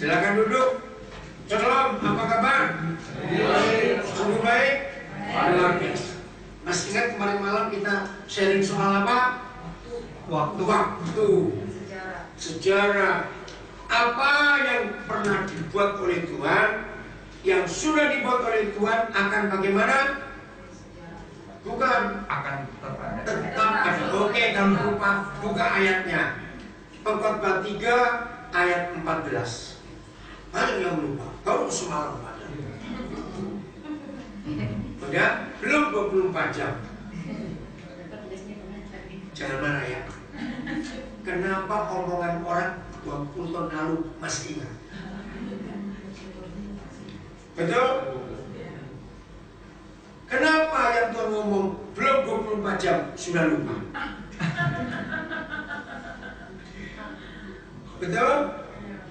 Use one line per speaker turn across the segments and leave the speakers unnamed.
Silakan duduk. Shalom, apa kabar? Sungguh baik? Luar biasa. Masih ingat kemarin malam kita sharing soal apa? Waktu. Sejarah. Apa yang pernah dibuat oleh Tuhan, yang sudah dibuat oleh Tuhan akan bagaimana? Bukan
akan
tetap ada. Oke, kalau lupa buka ayatnya. Pengkhotbah 3 ayat 14. Banyak yang lupa. Baru semalam pada. Udah belum 24 jam. Jangan marah ya. Kenapa omongan orang 20 tahun lalu masih ingat? Betul? Kenapa yang Tuhan ngomong belum 24 jam sudah lupa? Betul?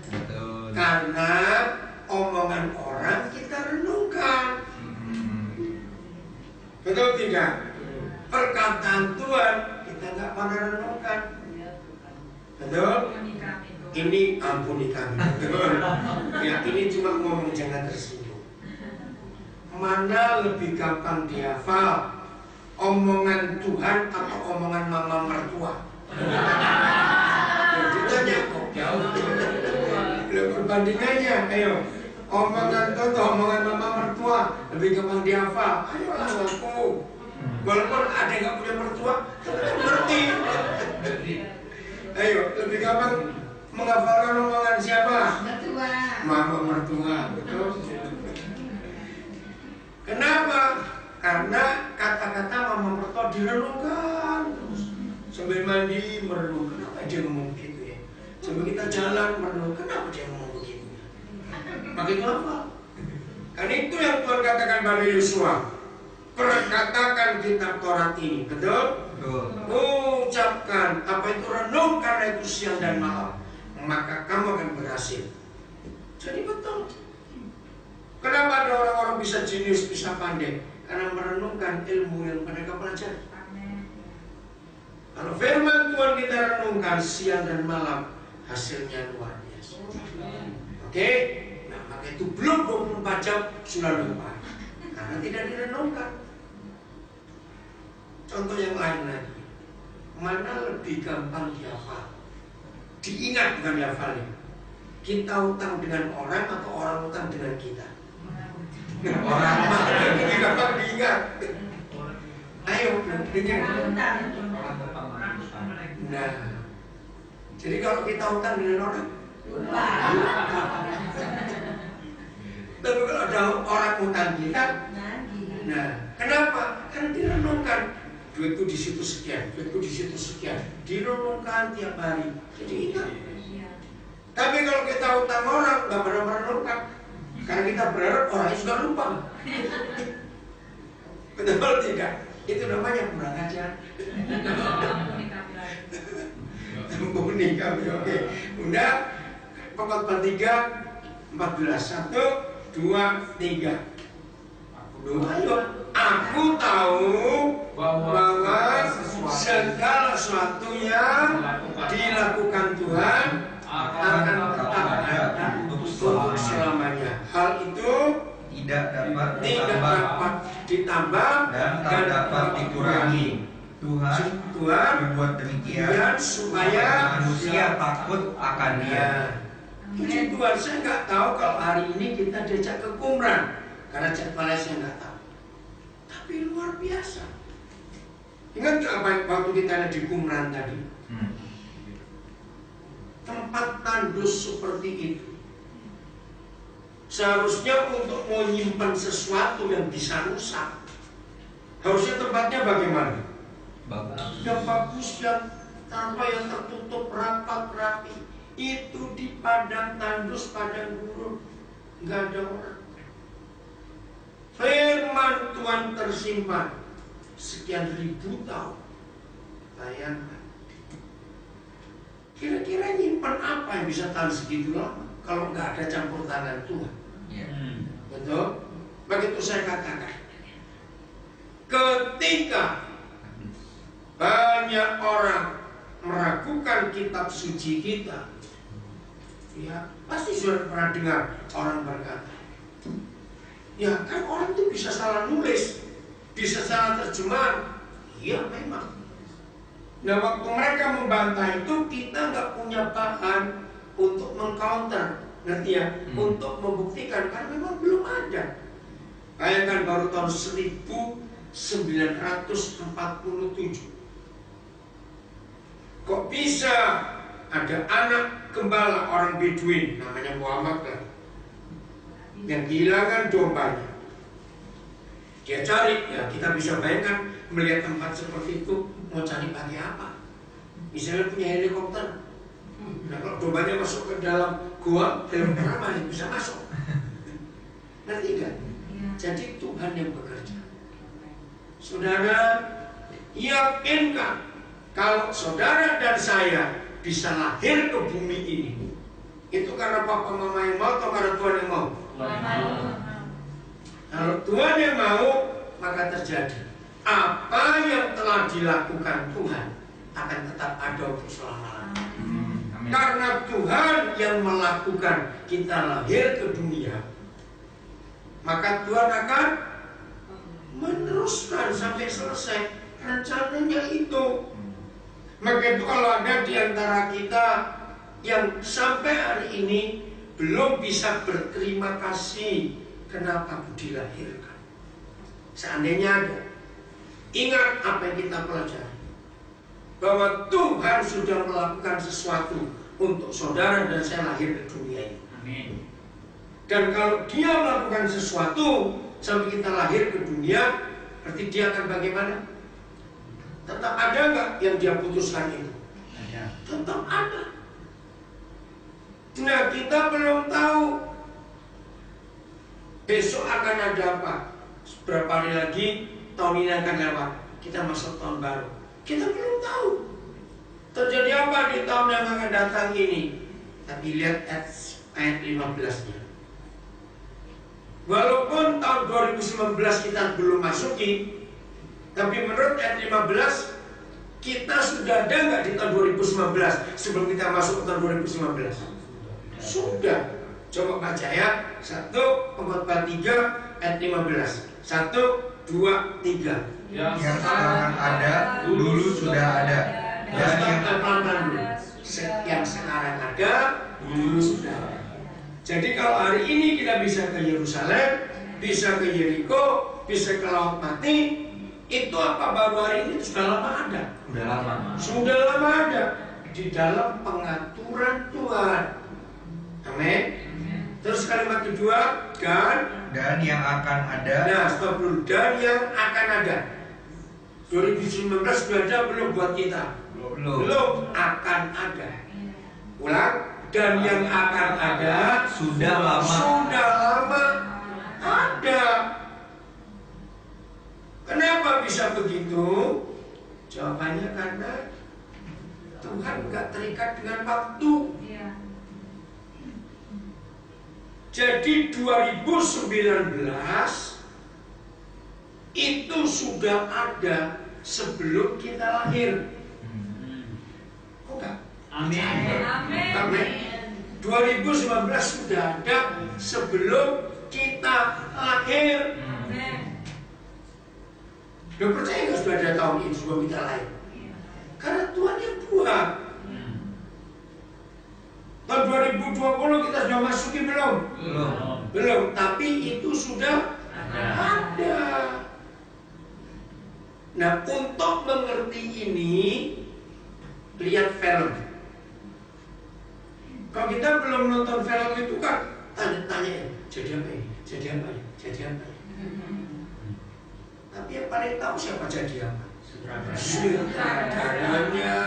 Betul.
Karena omongan orang kita renungkan. Betul tidak? Perkataan Tuhan kita nggak pernah renungkan. Betul? Ini ampuni kami. Betul? Ya, ini cuma ngomong jangan tersinggung. Mana lebih gampang dihafal? Omongan Tuhan atau omongan mama mertua? Ditanya kok jauh. Perbandingannya, ayo. Omongan Tuhan atau omongan mama mertua lebih gampang dihafal? Ayolah ngaku. Walaupun ada yang nggak punya mertua, ngerti. Ayo, lebih gampang menghafalkan omongan siapa?
Mertua.
Mama mertua, betul. Kenapa? Karena kata-kata mama mertua direnungkan terus. Sambil mandi merenung, kenapa dia ngomong gitu ya? Sambil kita jalan merenung, kenapa dia ngomong begitu? Makin lama. Kan itu yang Tuhan katakan pada Yosua. Perkatakan kitab Taurat ini, betul? Ucapkan apa itu, renungkan itu siang dan malam, maka kamu akan berhasil. Jadi betul. Kenapa ada orang-orang bisa jenius, bisa pandai? Karena merenungkan ilmu yang mereka pelajari. Kalau firman Tuhan kita renungkan siang dan malam, hasilnya luar biasa. Oke? Nah, maka itu belum 24 jam sudah lupa. Karena tidak direnungkan. Contoh yang lain lagi. Mana lebih gampang dihafal? Diingat bukan dihafalnya. Kita utang dengan orang atau orang utang dengan kita? Orang lebih gampang diingat. Ayo, dengar. Nah, jadi kalau kita utang dengan orang,
Lupa.
tapi kalau ada orang utang kita, nah, kenapa? Karena direnungkan. Duitku di situ sekian, duitku di situ sekian, direnungkan tiap hari. Jadi ingat. Tapi kalau kita utang orang, nggak pernah merenungkan, karena kita berharap orangnya sudah lupa. Betul tidak? Itu namanya kurang ajar. Ampuni kami, oke. Udah, Pengkhotbah 3 14. 1, 2, 3. Ayo, aku tahu bahwa segala sesuatu yang dilakukan Tuhan akan tetap ada untuk selamanya. Hal itu
tidak dapat
ditambah
dan tak dapat dikurangi. Tuhan berbuat demikian supaya manusia takut akan Dia.
Puji Tuhan, saya nggak tahu kalau hari ini kita diajak ke Qumran karena jadwalnya saya nggak tahu. Tapi luar biasa. Ingat nggak apa waktu kita ada di Qumran tadi? Tempat tandus seperti itu. Seharusnya untuk menyimpan sesuatu yang bisa rusak, harusnya tempatnya bagaimana? Yang bagus, yang tanpa yang tertutup rapat rapi. Itu di padang tandus, padang gurun, nggak ada orang. Firman Tuhan tersimpan sekian ribu tahun. Bayangkan. Kira-kira nyimpan apa yang bisa tahan segitu lama kalau nggak ada campur tangan Tuhan? Betul? Begitu saya katakan. Ketika banyak orang meragukan kitab suci kita, Ya, pasti sudah pernah dengar orang berkata, ya kan orang itu bisa salah nulis, bisa salah terjemahan. Iya memang. Nah waktu mereka membantah itu, kita nggak punya bahan untuk mengcounter, ngerti ya? Untuk membuktikan, karena memang belum ada. Bayangkan baru tahun 1947, kok bisa ada anak gembala orang Beduin, namanya Muhammad kan, yang kehilangan dombanya. Dia cari, ya kita bisa bayangkan melihat tempat seperti itu, mau cari pakai apa? Misalnya punya helikopter, nah kalau dombanya masuk ke dalam gua, dalam kamar bisa masuk. Ngerti kan? Jadi Tuhan yang bekerja. Saudara, yakinkan kalau saudara dan saya bisa lahir ke bumi ini, itu karena papa mama yang mau atau karena Tuhan yang mau? Kalau Tuhan yang mau, maka terjadi. Apa yang telah dilakukan Tuhan akan tetap ada untuk selama-lamanya. Karena Tuhan yang melakukan kita lahir ke dunia, maka Tuhan akan meneruskan sampai selesai rencananya itu. Maka itu kalau ada di antara kita yang sampai hari ini belum bisa berterima kasih kenapa aku dilahirkan, seandainya ada, ingat apa yang kita pelajari, bahwa Tuhan sudah melakukan sesuatu untuk saudara dan saya lahir ke dunia ini. Amin. Dan kalau Dia melakukan sesuatu sampai kita lahir ke dunia, berarti Dia akan bagaimana? Tetap ada nggak yang Dia putuskan itu? Ada. Tetap ada. Nah, kita belum tahu besok akan ada apa. Berapa hari lagi tahun ini akan lewat. Kita masuk tahun baru. Kita belum tahu terjadi apa di tahun yang akan datang ini. Tapi lihat ayat 15-nya. Walaupun tahun 2019 kita belum masuki, tapi menurut ayat 15, kita sudah ada nggak di tahun 2019 sebelum kita masuk ke tahun 2019? Sudah. Coba baca ya. 1 Pengkhotbah 3 ayat 15. 1, 2, 3.
Yang sekarang ada, dulu sudah ada. Dan
yang sekarang ada, dulu sudah ada. Jadi kalau hari ini kita bisa ke Yerusalem, bisa ke Yeriko, bisa ke Laut Mati, itu apa baru hari ini? Sudah lama ada.
Sudah lama.
Sudah lama ada di dalam pengaturan Tuhan. Amin. Terus kalimat kedua,
dan yang akan ada.
Nah, stop dulu. Dan yang akan ada. 2019 sudah ada belum buat kita? Belum akan ada. Ulang. Dan yang akan ada
sudah lama.
Sudah lama ada. Kenapa bisa begitu? Jawabannya karena Tuhan nggak terikat dengan waktu. Jadi 2019 itu sudah ada sebelum kita lahir. Kok enggak?
Amin.
Amin. 2019 sudah ada sebelum kita lahir. Udah percaya nggak sudah ada tahun ini sebelum kita lahir? Karena Tuhan yang buat. Tahun 2020 kita sudah masuki belum? Belum. Tapi itu sudah ada. Nah, untuk mengerti ini, lihat film. Kalau kita belum nonton film itu kan tanya-tanya, jadi apa ini? Jadi apa ini? Jadi apa ini? Tapi yang paling tahu siapa jadi apa? Sutradaranya.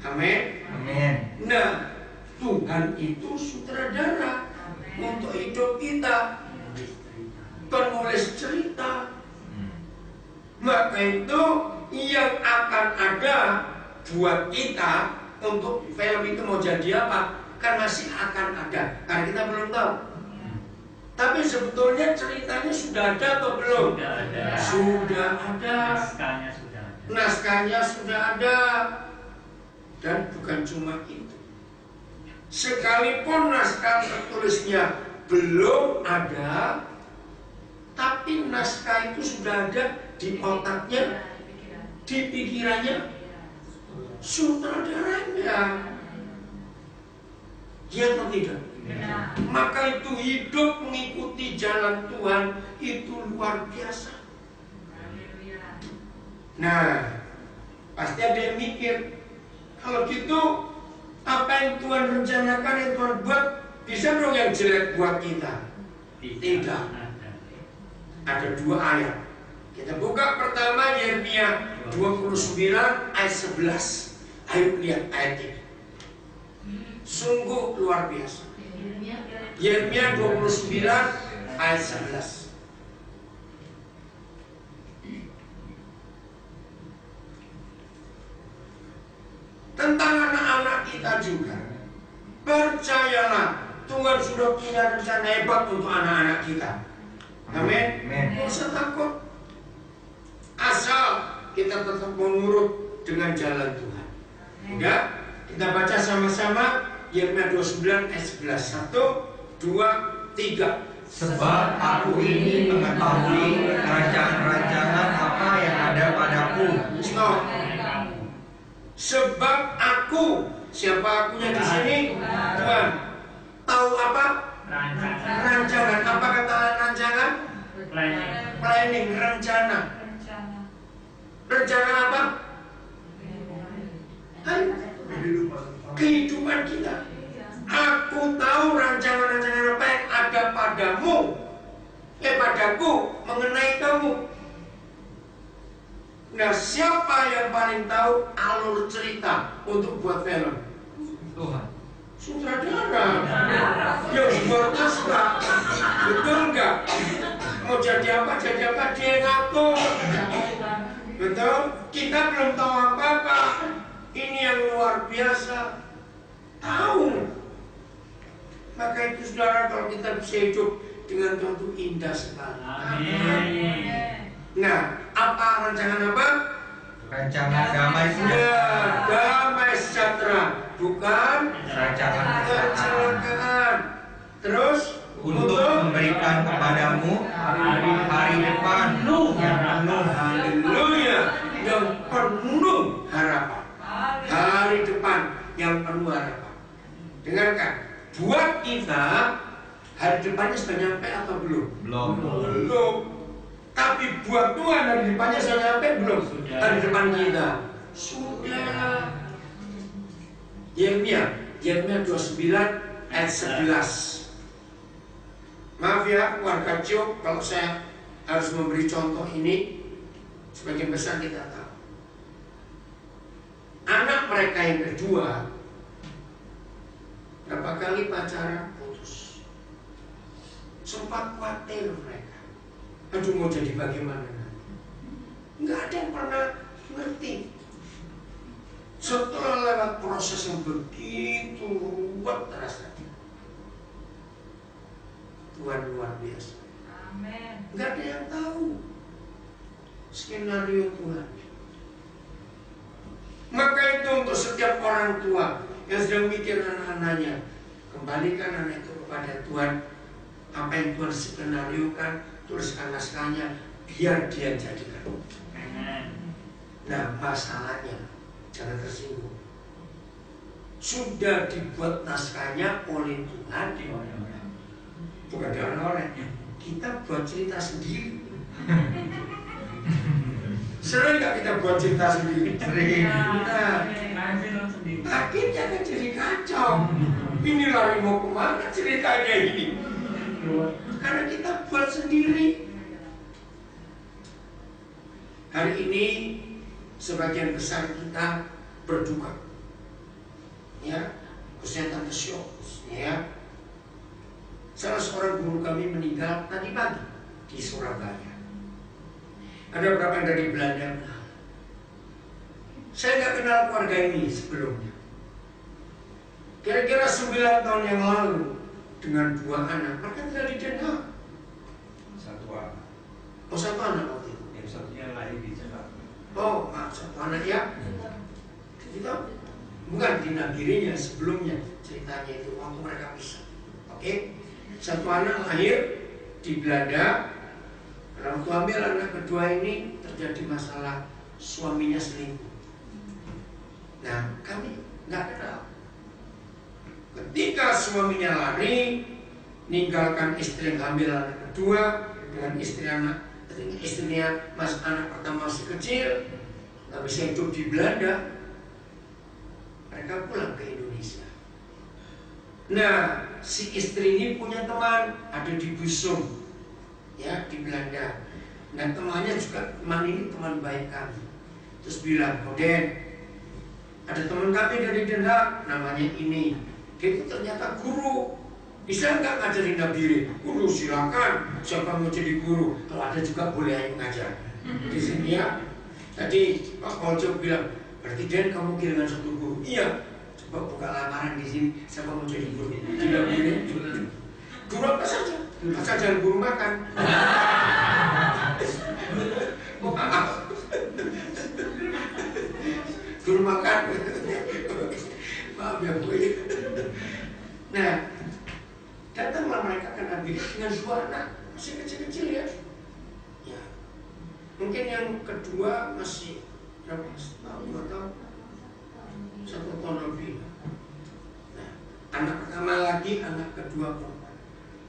Amin.
Amin.
Nah, Tuhan itu sutradara untuk hidup kita, penulis cerita. Maka itu yang akan ada buat kita untuk film itu mau jadi apa, kan masih akan ada, karena kita belum tahu. Tapi sebetulnya ceritanya sudah ada atau belum?
Sudah ada.
Sudah ada.
Naskahnya sudah ada.
Naskahnya sudah ada. Dan bukan cuma itu. Sekalipun naskah tertulisnya belum ada, tapi naskah itu sudah ada di otaknya, di pikirannya sutradaranya. Ya atau tidak? Maka itu hidup mengikuti jalan Tuhan itu luar biasa. Nah, pasti ada yang mikir, kalau gitu apa yang Tuhan rencanakan, yang Tuhan buat, bisa dong yang jelek buat kita? Tidak. Ada 2 ayat. Kita buka pertama Yeremia 29 ayat 11. Ayo lihat ayat ini. Sungguh luar biasa. Yeremia 29 ayat 11. Tentang anak-anak kita juga, percayalah Tuhan sudah punya rencana hebat untuk anak-anak kita. Amin. Tidak usah takut, asal kita tetap menurut dengan jalan Tuhan. Udah, kita baca sama-sama Yeremia 29 ayat 11. 1, 2, 3.
Sebab aku ini mengetahui rancangan-rancangan apa yang ada padaku.
Stop. Sebab aku, siapa akunya di sini? Tuhan. Tahu apa? Rancangan. Apa kata rancangan? Planning, rencana. Rencana apa? Kehidupan kita. Aku tahu rancangan-rancangan apa yang ada padamu, padaku, mengenai kamu. Nah, siapa yang paling tahu alur cerita untuk buat film?
Tuhan.
Sutradara. Yang buat naskah. Betul nggak? Mau jadi apa dia ngatur. Betul? Kita belum tahu apa-apa. Ini yang luar biasa. Tahu. Maka itu saudara, kalau kita bisa hidup dengan Tuhan itu indah sekali. Amin. Nah, apa rancangan apa?
Rancangan damai sejahtera.
Damai sejahtera, bukan
Rancangan
kecelakaan. Terus
untuk memberikan kepadamu hari depan yang penuh.
Haleluya, yang penuh harapan. Hari depan yang penuh harapan. Dengarkan, buat kita hari depannya sudah nyampe atau belum? Belum. Tapi buat Tuhan hari depannya sudah nyampe belum? Hari depan kita sudah. Yeremia 29 ayat 11. Maaf ya warga Ciok, kalau saya harus memberi contoh ini, sebagian besar kita tahu. Anak mereka yang kedua berapa kali pacaran putus. Sempat khawatir mereka. Aduh, mau jadi bagaimana nanti? Nggak ada yang pernah ngerti. Setelah lewat proses yang begitu ruwet rasanya, Tuhan luar biasa.
Amin.
Nggak ada yang tahu skenario Tuhan. Maka itu untuk setiap orang tua yang sedang mikir anak-anaknya, kembalikan anak itu kepada Tuhan. Apa yang Tuhan skenariokan, tuliskan naskahnya, biar dia jadikan. Nah, masalahnya jangan tersinggung. Sudah dibuat naskahnya oleh Tuhan, bukan di orang-orang. Kita buat cerita sendiri. Sering nggak kita buat cerita sendiri? Sering. Nah, akhirnya kan jadi kacau. Ini lari mau kemana ceritanya ini? Karena kita buat sendiri. Hari ini sebagian besar kita berduka, ya, khususnya Tante Syok, ya. Salah seorang guru kami meninggal tadi pagi di Surabaya. Ada beberapa yang dari Belanda. Saya nggak kenal keluarga ini sebelumnya. Kira-kira 9 tahun yang lalu, dengan 2 anak, mereka tinggal di Den Haag.
1 anak.
Oh, 1 anak waktu itu.
Yang satunya lahir di Jakarta.
Oh, maaf, 1 anak ya. Gitu. bukan di Nabirinya, sebelumnya ceritanya itu waktu mereka pisah. Oke, satu anak lahir di Belanda. Waktu hamil anak kedua ini terjadi masalah, suaminya selingkuh. Nah, kami nggak kenal. Ketika suaminya lari, ninggalkan istri yang hamil anak kedua dengan istrinya mas anak pertama masih kecil, nggak bisa hidup di Belanda, mereka pulang ke Indonesia. Nah, si istri ini punya teman ada di Busung, ya, di Belanda. Nah, temannya juga, teman ini teman baik kami. Terus bilang, Den, ada teman kami dari Den Haag, namanya ini. Dia itu ternyata guru. Bisa nggak ngajarin Nabire? Guru, silakan. Siapa mau jadi guru? Kalau ada juga boleh, ayo ngajar di sini ya. Tadi Pak Ojo bilang, berarti Den kamu kehilangan satu guru. Iya. Coba buka lamaran di sini. Siapa mau jadi guru? Tidak boleh. Guru apa saja? Asal jangan guru makan. Maaf. Guru makan. Maaf ya Bu. Nah, datanglah mereka ke Nabi dengan dua anak masih kecil-kecil ya. Ya, mungkin yang kedua masih berapa tahun, 2 tahun, 1 tahun lebih. Nah, anak pertama lagi, anak kedua perempuan.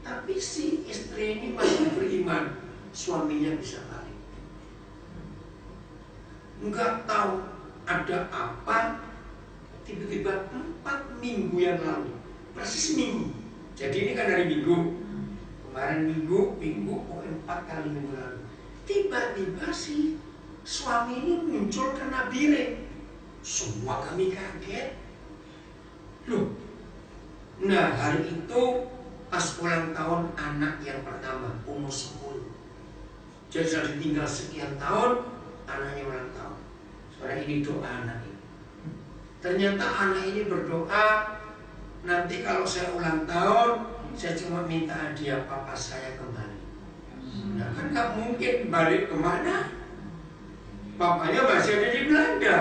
Tapi si istri ini masih beriman suaminya bisa balik. Enggak tahu ada apa, tiba-tiba 4 minggu yang lalu, persis minggu. Jadi ini kan hari Minggu, kemarin Minggu, pokoknya 4 kali minggu lalu. Tiba-tiba si suami ini muncul ke Nabire. Semua kami kaget. Loh, nah hari itu pas ulang tahun anak yang pertama, umur 10. Jadi sudah ditinggal sekian tahun, anaknya ulang tahun. Sekarang ini doa anak ini. Ternyata anak ini berdoa, nanti kalau saya ulang tahun, saya cuma minta hadiah papa saya kembali. Nah kan gak mungkin balik kemana? Papanya masih ada di Belanda.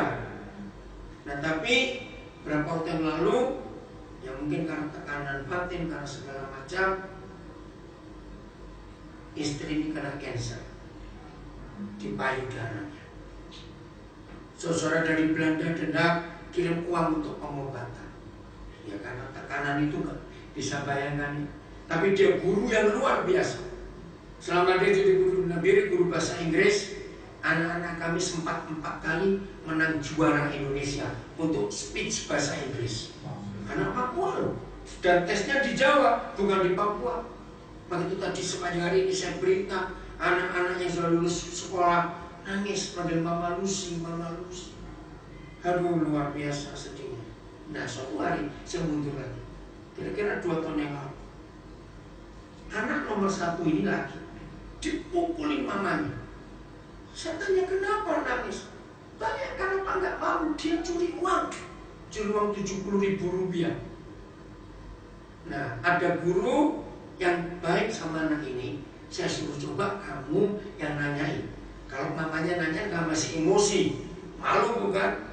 Nah tapi berapa waktu yang lalu, ya mungkin karena tekanan batin, karena segala macam, istri ini kena cancer di payudaranya. Saudara dari Belanda hendak kirim uang untuk pengobatan. Ya karena tekanan itu nggak bisa bayangkan. Tapi dia guru yang luar biasa. Selama dia jadi guru Nabire, guru bahasa Inggris, anak-anak kami sempat 4 kali menang juara Indonesia untuk speech bahasa Inggris. Anak Papua loh. Dan tesnya di Jawa, bukan di Papua. Begitu tadi sepanjang hari ini saya berita, anak-anak yang sudah lulus sekolah nangis panggil Mama Lucy, Mama Lucy. Aduh luar biasa sedihnya. Nah suatu hari saya mundur lagi, kira-kira 2 tahun yang lalu, anak nomor 1 ini lagi dipukulin mamanya. Saya tanya kenapa nangis? Tanya kenapa nggak mau, dia curi uang 70.000 rupiah. Nah ada guru yang baik sama anak ini, saya suruh coba kamu yang nanyain. Kalau mamanya nanya nggak masih emosi, malu bukan?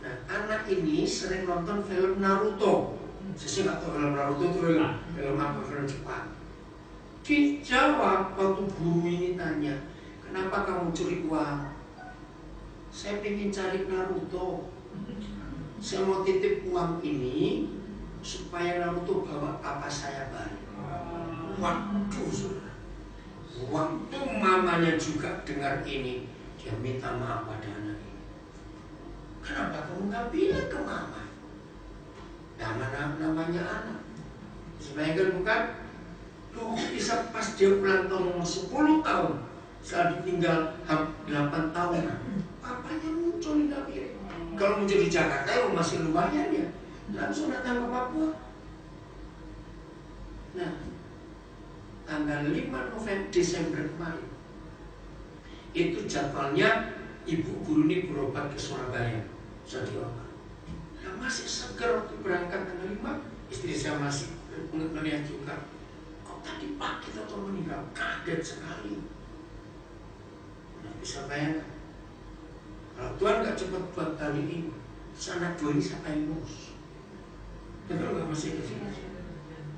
Nah, anak ini sering nonton film Naruto. Saya sih nggak tahu film Naruto itu film apa, film Jepang. Dijawab waktu guru ini tanya, kenapa kamu curi uang? Saya pengen cari Naruto. Saya mau titip uang ini supaya Naruto bawa papa saya balik. Waduh, saudara. Waktu mamanya juga dengar ini, dia minta maaf pada anak ini. Kenapa kamu nggak bilang ke mama? Namanya anak. Sebaiknya bukan? Loh, bisa pas dia ulang tahun umur 10 tahun, setelah ditinggal 8 tahun, papanya muncul di Nabire. Kalau muncul di Jakarta ya masih lumayan ya, langsung datang ke Papua. Nah, tanggal 5 Desember kemarin, itu jadwalnya ibu guru ini berobat ke Surabaya. Saya diobat. Nah, masih seger waktu berangkat tanggal 5, istri saya masih melihat juga. Kok tadi pagi atau meninggal? Kaget sekali. Nah, bisa bayangkan. Kalau Tuhan gak cepat buat kali ini, anak dua ini siapa yang ngurus? Betul nggak masih ke sini?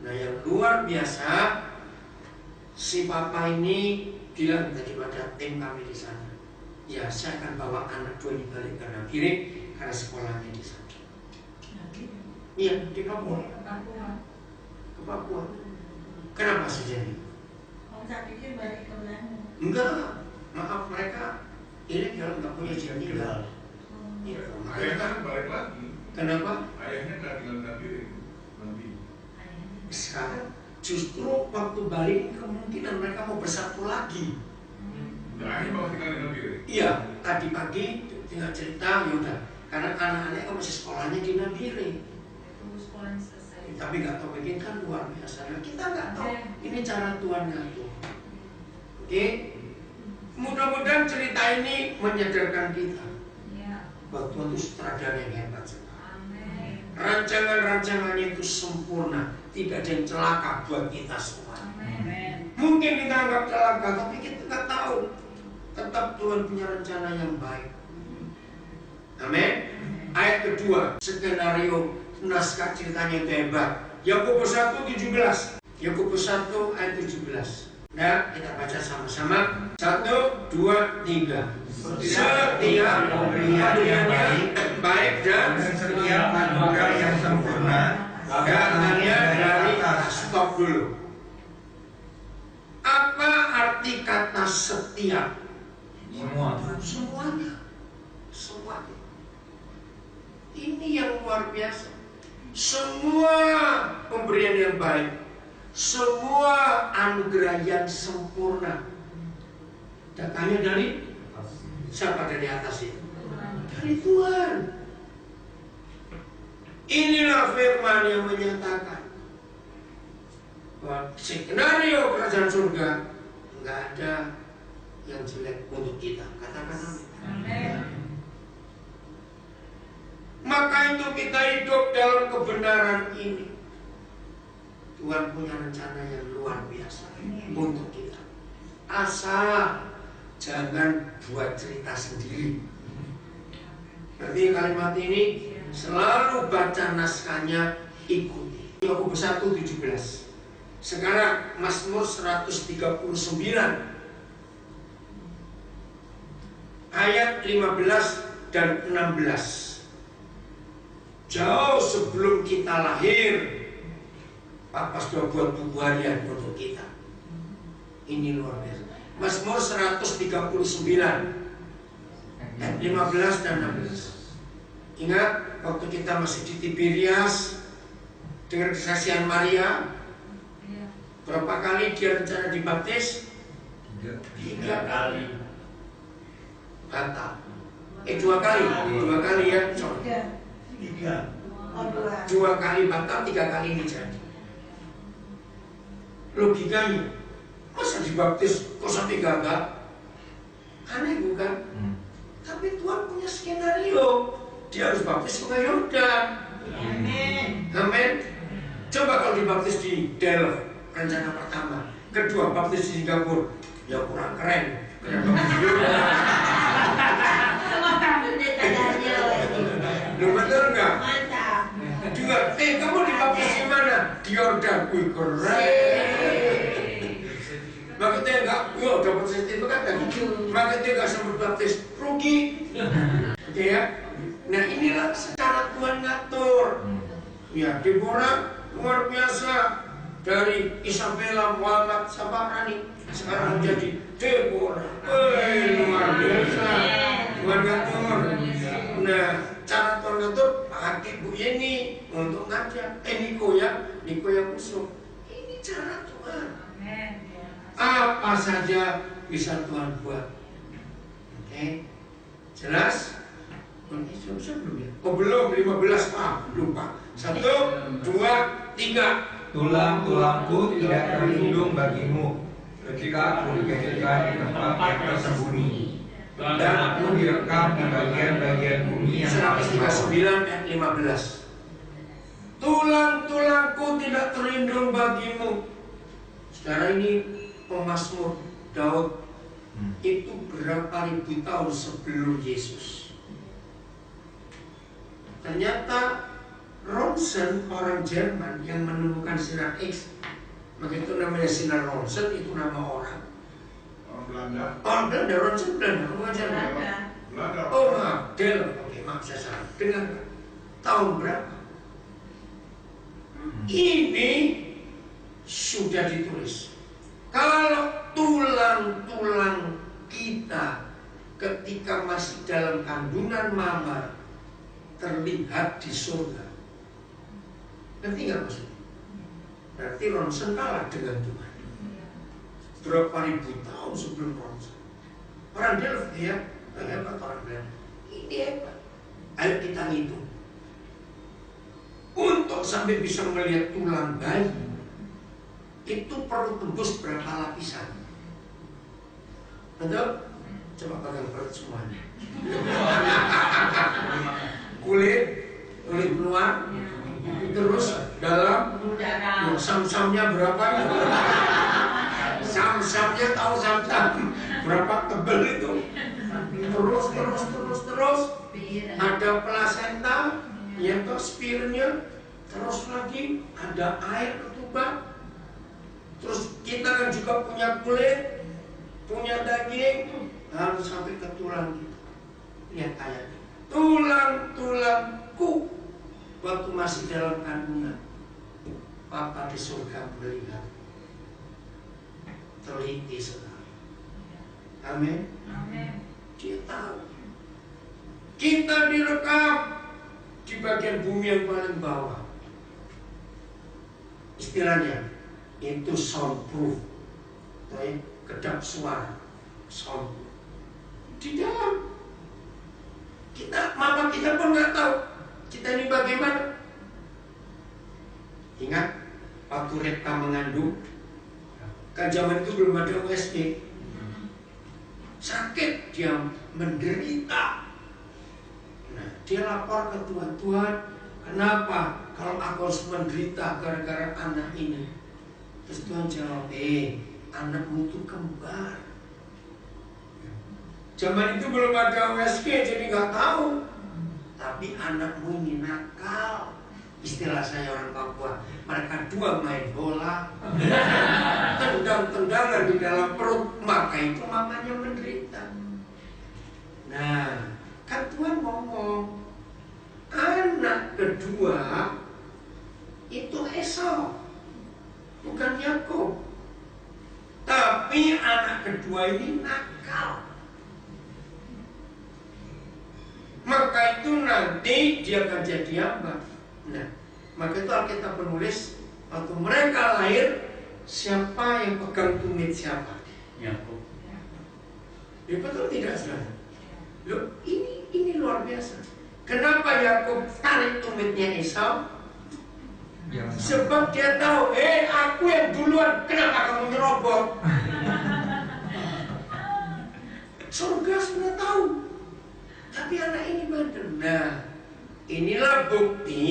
Nah yang luar biasa, si papa ini bilang tadi pada tim kami di sana, ya saya akan bawa anak dua ini balik ke Nabire karena sekolahnya di sana. Iya di Papua. Ke Papua. Kenapa sih jadi? Enggak, maaf mereka ini kalau nggak punya izin tinggal.
Ayahnya balik lagi.
Kenapa?
Ayahnya nggak tinggal Nabire nanti.
Sekarang justru waktu balik kemungkinan mereka mau bersatu lagi.
Ayahnya bakal tinggal di Nabire.
Iya, tadi pagi tinggal cerita yaudah, karena anak-anaknya kan masih sekolahnya di Nabire. Tapi nggak tahu begini kan luar biasa. Nah, kita nggak tahu ini cara Tuhan ngatur. Oke, mudah-mudahan cerita ini menyadarkan kita bahwa Tuhan itu sutradara yang hebat sekali. Rancangan-rancangannya itu sempurna, tidak ada yang celaka buat kita semua. Mungkin kita anggap celaka, tapi kita nggak tahu. Tetap Tuhan punya rencana yang baik. Amin. Ayat kedua, skenario naskah ceritanya itu hebat. Yakobus 1:17. Yakobus 1 ayat 17. Nah, kita baca sama-sama. 1, 2, 3. Setiap pemberiannya baik dan
setiap anugerah yang sempurna
datangnya dari atas. Stop dulu. Apa arti kata setiap?
Semua.
Semuanya. Semuanya. Ini yang luar biasa. Semua pemberian yang baik, semua anugerah yang sempurna datangnya dari siapa? Dari atas itu, dari Tuhan. Inilah firman yang menyatakan bahwa skenario kerajaan surga nggak ada yang jelek untuk kita. Katakan amin. Maka itu kita hidup dalam kebenaran ini. Tuhan punya rencana yang luar biasa untuk kita. Asal jangan buat cerita sendiri. Nanti kalimat ini selalu baca naskahnya, ikuti. Yakobus 1:17. Sekarang Mazmur 139 ayat 15 dan 16. Jauh sebelum kita lahir, Papa sudah buat buku harian untuk kita. Ini luar biasa. Mazmur 139 ayat 15 dan 16. Ingat waktu kita masih di Tiberias dengan kesaksian Maria, berapa kali dia rencana dibaptis? 3 kali. Batal. 2 kali. 2 kali ya. Dua kali batal, 3 kali ini jadi. Logikanya, masa dibaptis kok sampai gagal? Aneh bukan? Tapi Tuhan punya skenario. Dia harus baptis ke Yordan. Amin. Amin. Coba kalau dibaptis di Delft, rencana pertama. Kedua, baptis di Singapura, ya kurang keren. Lu betul nggak? Mantap. Juga, kamu dibaptis di mana? Di Yordan. Wih keren. Maka dia nggak, dapat sertifikat kan? Maka dia nggak sempat baptis, rugi. Oke ya. Nah inilah secara Tuhan ngatur. Ya Deborah luar biasa, dari Isabella Muhammad Sabarani sekarang menjadi Deborah. Luar biasa. Tuhan ngatur. Nah cara Tuhan ngatur pakai Bu Yeni untuk ngajar. Niko ya Kusum. Ini cara Tuhan. Apa saja bisa Tuhan buat. Oke, jelas? Belum ya? Oh belum, 15 lupa. 1, 2, 3.
Tulang-tulangku tidak terlindung bagimu ketika aku dijadikan di tempat yang tersembunyi, dan aku direkam di bagian-bagian bumi yang
139 ayat 15. Tulang-tulangku tidak terlindung bagimu. Sekarang ini pemazmur Daud itu berapa ribu tahun sebelum Yesus. Ternyata Ronsen, orang Jerman yang menemukan sinar X, maka itu namanya sinar Ronsen, itu nama orang.
Orang Belanda.
Orang Belanda, Ronsen Belanda, bukan Jerman.
Belanda.
Oh maaf, Del, oke maaf saya salah. Dengar, tahun berapa? Ini sudah ditulis. Kalau tulang-tulang kita ketika masih dalam kandungan mama terlihat di surga, ngerti nggak maksudnya? Berarti Ronsen kalah dengan Tuhan. Berapa ribu tahun sebelum Ronsen. Orang Delft ya, hebat orang Delft. Ini hebat. Ayo kita ngitung. Untuk sampai bisa melihat tulang bayi, itu perlu tembus berapa lapisan? Betul? Coba pegang perut semuanya. Kulit luar, terus dalam, sam-samnya berapa? Sam-samnya tahu sam-sam berapa tebel itu? Terus ada plasenta, ya toh spirnya, terus lagi ada air ketuban. Terus kita kan juga punya kulit, punya daging, harus sampai ke tulang kita. Lihat ayatnya. Tulang-tulangku waktu masih dalam kandungan, Papa di surga melihat, teliti sekali. Amin. Dia tahu. Kita direkam di bagian bumi yang paling bawah. Istilahnya itu soundproof, kedap suara, soundproof. Di dalam mama kita pun nggak tahu kita ini bagaimana. Ingat waktu Reka mengandung, kan zaman itu belum ada USG, sakit, dia menderita. Nah, dia lapor ke Tuhan, Tuhan, kenapa kalau aku harus menderita gara-gara anak ini? Terus Tuhan jawab, anakmu itu kembar. Zaman itu belum ada USG, jadi nggak tahu. Tapi anakmu ini nakal. Istilah saya orang Papua, mereka dua main bola, tendang-tendangan di dalam perut, maka itu mamanya menderita. Nah, kan Tuhan ngomong, anak kedua itu Esau, bukan Yakub. Tapi anak kedua ini nakal. Maka itu nanti dia akan jadi apa? Nah, maka itu Alkitab menulis waktu mereka lahir, siapa yang pegang tumit siapa?
Yakub.
Ya betul tidak saudara? Loh, ini luar biasa. Kenapa Yakub tarik tumitnya Esau? Sebab dia tahu, aku yang duluan, kenapa kamu nyerobot? Surga sudah tahu. Tapi anak ini bandel. Nah, inilah bukti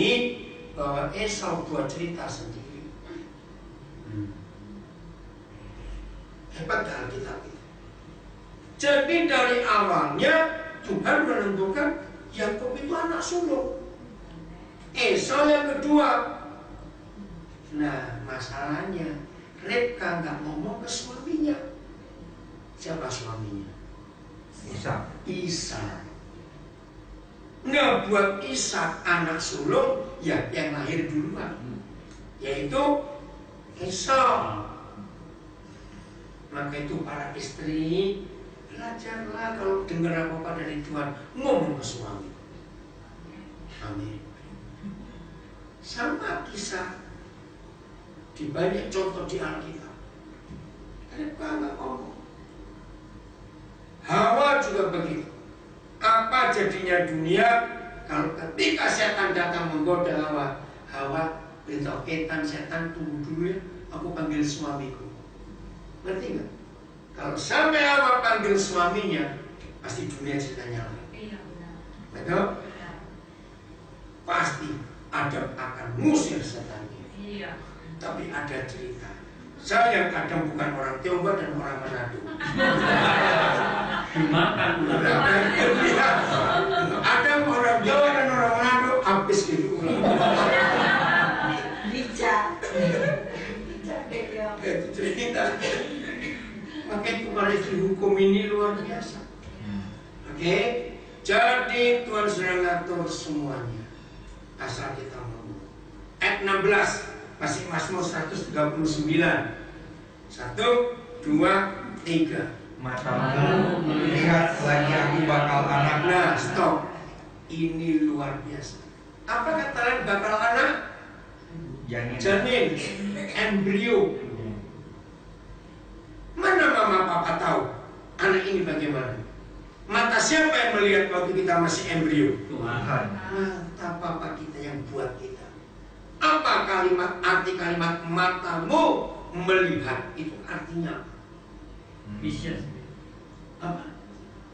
bahwa Esau buat cerita sendiri. Hebat dalam kitab itu. Jadi dari awalnya Tuhan menentukan Yakub itu anak sulung, Esau yang kedua. Nah, masalahnya Ribka nggak ngomong ke suaminya. Siapa suaminya? Ishak. Nggak buat Ishak anak sulung ya yang lahir duluan, yaitu Esau. Maka itu para istri, belajarlah kalau dengar apa-apa dari Tuhan, ngomong ke suami. Amin. Sama kisah di banyak contoh di Alkitab. Ribka nggak ngomong. Hawa juga begitu. Apa jadinya dunia kalau ketika setan datang menggoda Hawa? Hawa beritahu setan tunggu dulu ya, aku panggil suamiku. Ngerti nggak? Kalau sampai Hawa panggil suaminya, pasti dunia ceritanya lain.
Iya benar.
Betul? Pasti Adam akan ngusir setannya.
Iya.
Tapi ada cerita. Saya kadang bukan orang Tionghoa dan orang Manado.
Dimakan.
Ada orang Jawa dan orang Manado. Maka itu kalau dihukum ini luar biasa. Oke, jadi Tuhan sudah ngatur semuanya, asal kita mau. Ayat 16 masih Mazmur 139. 1, 2, 3.
Matamu melihat lagi aku bakal anak.
Nah, stop. Ini luar biasa. Apa kata lain bakal anak? Janin, embrio. Mana mama papa tahu anak ini bagaimana? Mata siapa yang melihat waktu kita masih embrio?
Tuhan.
Mata papa kita yang buat kita. Apa arti kalimat matamu melihat? Itu artinya
Vision.
apa?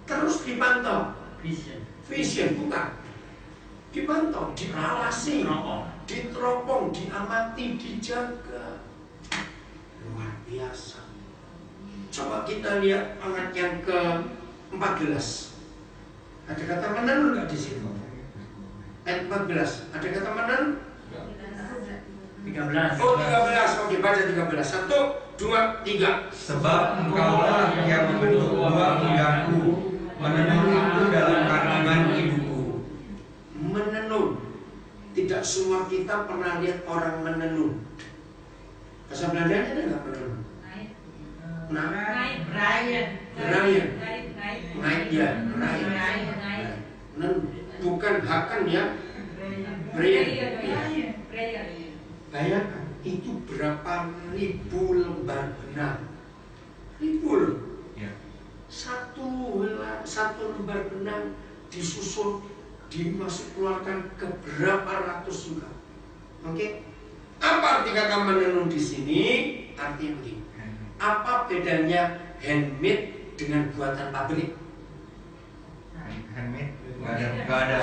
Terus dipantau. Vision bukan. Dipantau, diawasi, diteropong, diamati, dijaga. Luar biasa. Coba kita lihat ayat yang ke-14. Ada kata menenun nggak di situ? Ayat 14. Ada kata menenun?
13.
Oh 13. Oke, baca 13. 1, 2, 3.
Sebab engkaulah yang membentuk buah pingganku, menenunku dalam kandungan ibuku.
Menenun. Tidak semua kita pernah lihat orang menenun. Bahasa Belandanya ada nggak menenun? Nah, Ryan. Naik ya, Ryan. Bukan hakan ya, Brian. Bayangkan itu berapa ribu lembar benang. Ribu loh. Satu lembar benang disusun, dimasuk keluarkan ke berapa ratus juga. Oke? Apa arti kata menenun di sini? Artinya begini. Apa bedanya handmade dengan buatan pabrik?
Handmade nggak ada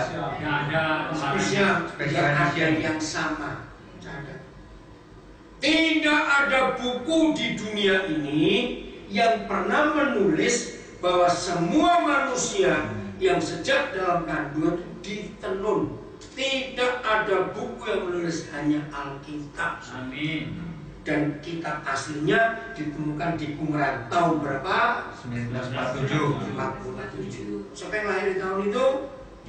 Spesial, tidak ada yang sama. Tidak ada buku di dunia ini yang pernah menulis bahwa semua manusia yang sejak dalam kandungan ditenun. Tidak ada buku yang menulis, hanya Alkitab.
Amin.
Dan kitab aslinya ditemukan di Qumran tahun berapa?
1947.
47. Siapa yang lahir di tahun itu?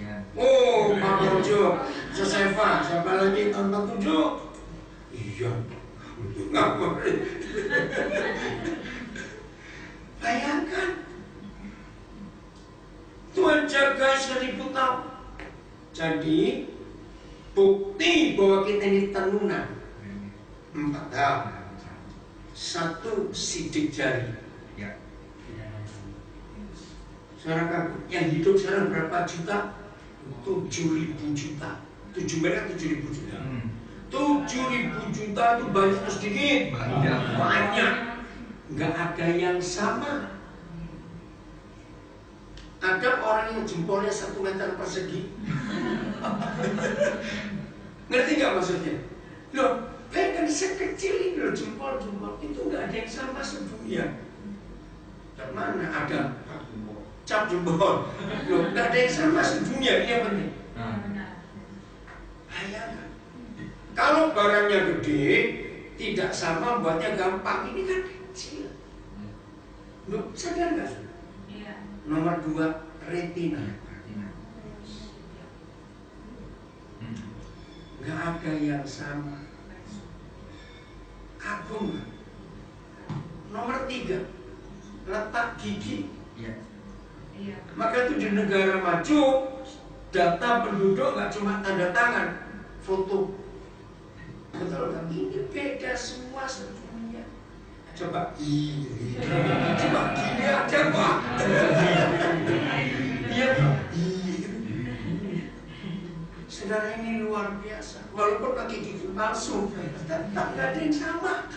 Ya.
Oh, Pak Bojo, Josefa, siapa lagi tahun 47? Iya. Ngapain? Bayangkan, Tuhan jaga 1000 tahun. Jadi bukti bahwa kita ini tenunan 4 hal. 1, sidik jari.
Ya.
Saudara kabut, yang hidup sekarang berapa juta? 7.000 juta. 7 mereka 7.000 juta. 7.000 juta itu banyak atau sedikit? Banyak. Nggak ada yang sama. Ada orang yang jempolnya 1 meter persegi. Ngerti nggak maksudnya? Loh, bayangkan sekecil ini loh, jempol-jempol itu nggak ada yang sama sedunia. Dari mana ada cap jempol? Loh, nggak ada yang sama sedunia. Ini yang penting. Bayangkan, kalau barangnya gede, tidak sama, buatnya gampang. Ini kan kecil. Loh, sadar nggak? Nomor 2, retina. Nggak ada yang sama. Kagum. Nomor 3, letak gigi. Maka itu di negara maju, data penduduk nggak cuma tanda tangan, foto. Betul kan? Ini beda semua sedunia. Coba ini, coba gini aja Pak. Iya, saudara, ini luar biasa. Walaupun pakai gigi palsu, tetap nggak ada yang sama.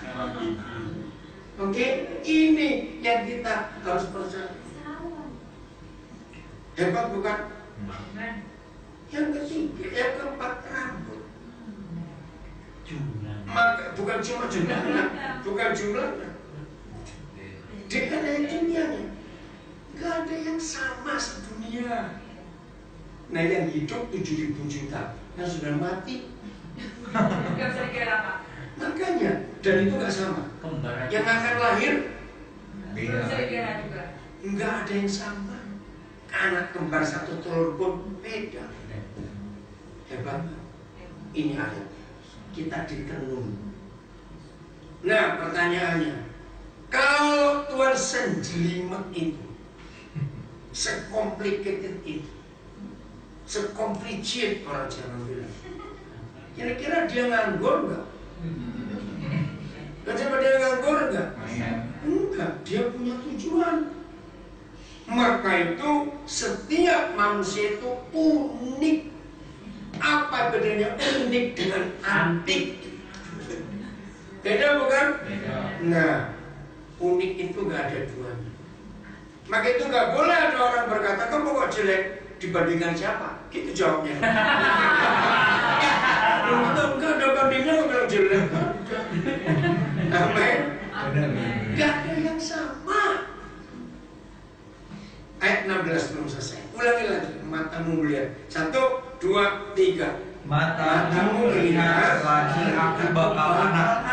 Oke, ini yang kita harus percaya. Hebat bukan? Yang ketiga, yang keempat, rambut. Maka bukan cuma jumlahnya, bukan jumlahnya. DNA-nya nggak ada yang sama sedunia. Nah, yang hidup 7.000 juta, yang sudah mati
Gak bisa dikira Pak.
makanya, dan itu nggak sama.
Kembaran.
Yang akan lahir
Beda.
Enggak ada yang sama. Anak kembar satu telur pun beda. Hebat. Ini ayat. Kita ditenun. Nah, pertanyaannya, kalau Tuhan senjelimet itu, se-complicated itu, se-complicated orang Jawa bilang, kira-kira dia nganggur nggak? Coba dia nganggur nggak? Enggak, dia punya tujuan. Maka itu setiap manusia itu unik. Apa bedanya unik dengan antik? Beda bukan?
Beda.
Nah, unik itu nggak ada duanya. Maka itu nggak boleh ada orang berkata, kamu kok jelek dibandingkan siapa? Gitu jawabnya. Enggak ada bandingnya kalau bilang jelek. Amin. Nggak ada yang sama. Ayat 16 belum selesai. Ulangi lagi. Matamu melihat. 1, 2, 3.
Matamu melihat lagi aku bakal anak.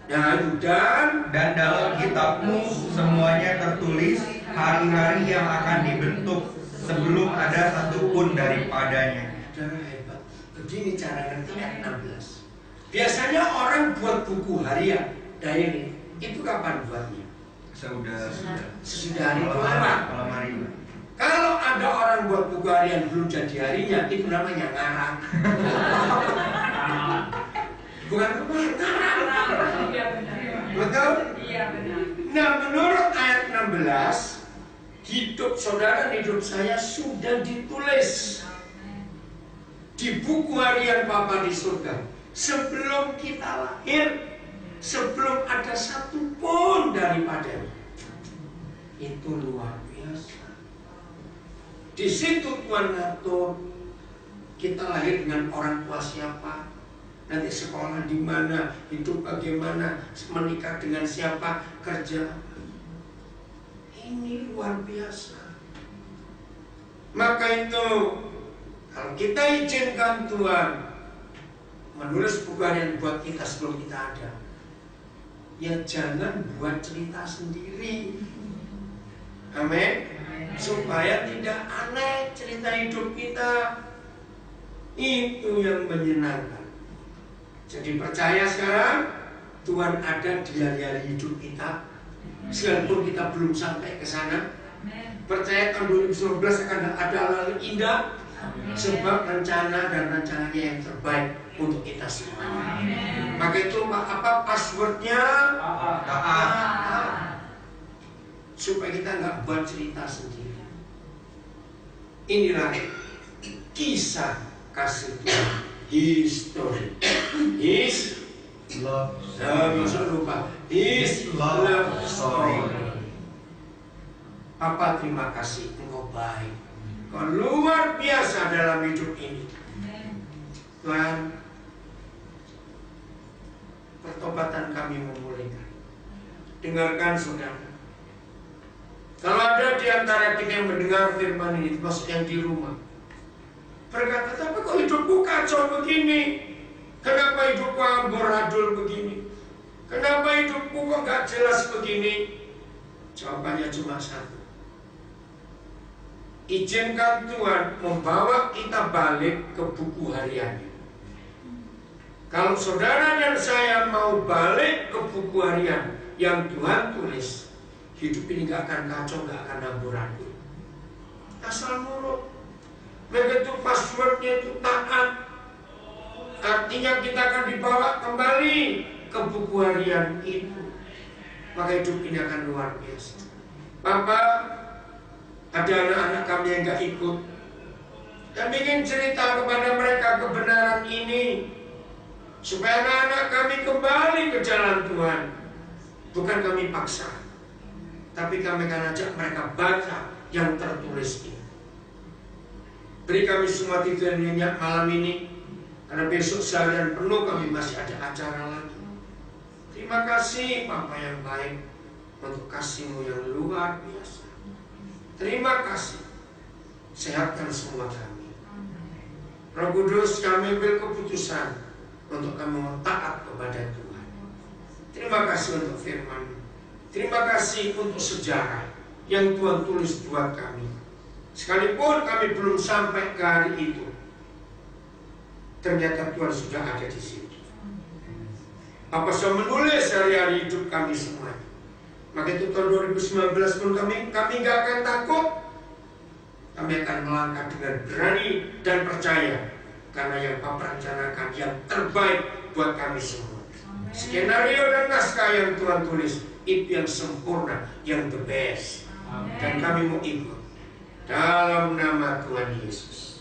Dan dalam kitabmu semuanya tertulis hari-hari yang akan dibentuk sebelum ada satupun daripadanya.
Saudara hebat. Begini cara ngerti ayat 16. Biasanya orang buat buku harian, diary, itu kapan buatnya? Sesudah hari itu lewat.
Malam hari.
Kalau ada orang buat buku harian belum jadi harinya, itu namanya ngarang. Bukan ngarang. Betul?
Iya benar.
Nah, menurut ayat 16, hidup saudara, hidup saya sudah ditulis di buku harian Bapa di surga. Sebelum kita lahir, sebelum ada satupun daripadanya. Itu luar biasa. Di situ Tuhan ngatur kita lahir dengan orang tua siapa, nanti sekolah di mana, hidup bagaimana, menikah dengan siapa, kerja. Ini luar biasa. Maka itu kalau kita izinkan Tuhan menulis buku harian buat kita sebelum kita ada, ya jangan buat cerita sendiri. Amin. Supaya tidak aneh cerita hidup kita. Itu yang menyenangkan. Jadi percaya sekarang Tuhan ada di hari-hari hidup kita, sekalipun kita belum sampai ke sana. Percaya tahun 2019 akan ada hal indah, sebab rencana dan rencananya yang terbaik untuk kita semua. Maka itu apa passwordnya? Taat. Supaya kita nggak buat cerita sendiri. Inilah kisah kasih Tuhan. History. His
Love
lupa. His love story. Papa terima kasih, engkau baik. Kau luar biasa dalam hidup ini. Tuhan, pertobatan kami memulihkan. Dengarkan saudara. Kalau ada di antara kita yang mendengar firman ini, termasuk yang di rumah, berkata, tapi kok hidupku kacau begini? Kenapa hidupku amburadul begini? Kenapa hidupku kok gak jelas begini? Jawabannya cuma satu. Izinkan Tuhan membawa kita balik ke buku hariannya. Kalau saudara dan saya mau balik ke buku harian yang Tuhan tulis, hidup ini gak akan kacau, gak akan amburadul. Asal nurut. Begitu passwordnya itu taat, artinya kita akan dibawa kembali ke buku harian itu. Maka hidup ini akan luar biasa. Bapak, ada anak-anak kami yang gak ikut. Kami ingin cerita kepada mereka kebenaran ini, supaya anak-anak kami kembali ke jalan Tuhan. Bukan kami paksa, tapi kami akan ajak mereka baca yang tertulis ini. Beri kami semua tidur yang nyenyak malam ini, karena besok seharian penuh kami masih ada acara lagi. Terima kasih Bapa yang baik untuk kasih-Mu yang luar biasa. Terima kasih. Sehatkan semua kami. Roh Kudus, kami ambil keputusan untuk kami taat kepada Tuhan. Terima kasih untuk firman. Terima kasih untuk sejarah yang Tuhan tulis buat kami. Sekalipun kami belum sampai ke hari itu, ternyata Tuhan sudah ada di situ. Apa sudah menulis hari-hari hidup kami semua. Maka itu tahun 2019 pun kami gak akan takut. Kami akan melangkah dengan berani dan percaya, karena yang Bapa rencanakan yang terbaik buat kami semua. Skenario dan naskah yang Tuhan tulis itu yang sempurna, yang the best. Dan kami mau ikut dalam nama Tuhan Yesus.